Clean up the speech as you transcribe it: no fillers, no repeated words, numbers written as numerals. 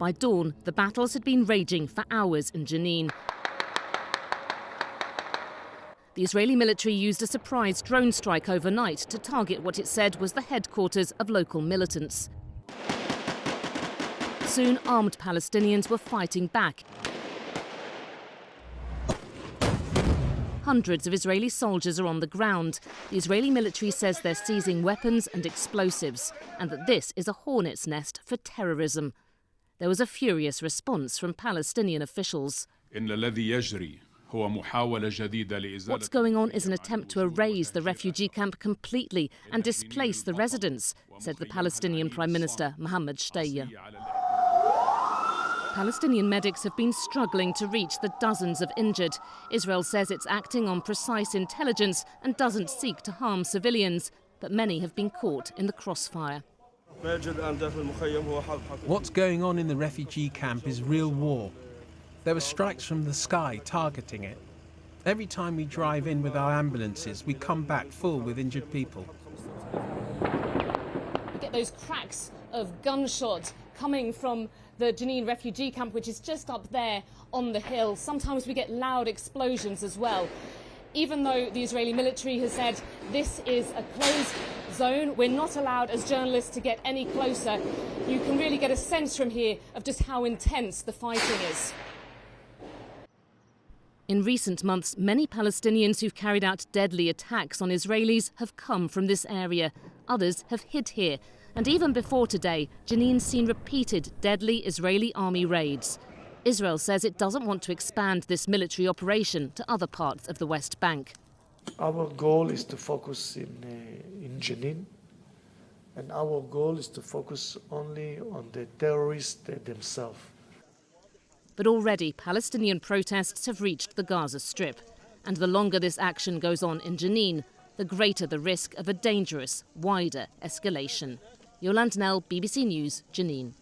By dawn, the battles had been raging for hours in Jenin. The Israeli military used a surprise drone strike overnight to target what it said was the headquarters of local militants. Soon, armed Palestinians were fighting back. Hundreds of Israeli soldiers are on the ground. The Israeli military says they're seizing weapons and explosives, and that this is a hornet's nest for terrorism. There was a furious response from Palestinian officials. What's going on is an attempt to erase the refugee camp completely and displace the residents, said the Palestinian Prime Minister Mohammed Shtaya. Palestinian medics have been struggling to reach the dozens of injured. Israel says it's acting on precise intelligence and doesn't seek to harm civilians, but many have been caught in the crossfire. What's going on in the refugee camp is real war. There were strikes from the sky targeting it. Every time we drive in with our ambulances, we come back full with injured people. You get those cracks of gunshots coming from the Jenin refugee camp, which is just up there on the hill. Sometimes we get loud explosions as well. Even though the Israeli military has said this is a closed zone, we're not allowed as journalists to get any closer. You can really get a sense from here of just how intense the fighting is. In recent months, many Palestinians who've carried out deadly attacks on Israelis have come from this area. Others have hid here. And even before today, Jenin's seen repeated deadly Israeli army raids. Israel says it doesn't want to expand this military operation to other parts of the West Bank. Our goal is to focus in Jenin, and our goal is to focus only on the terrorists themselves. But already Palestinian protests have reached the Gaza Strip. And the longer this action goes on in Jenin, the greater the risk of a dangerous, wider escalation. Yolande, BBC News, Jenin.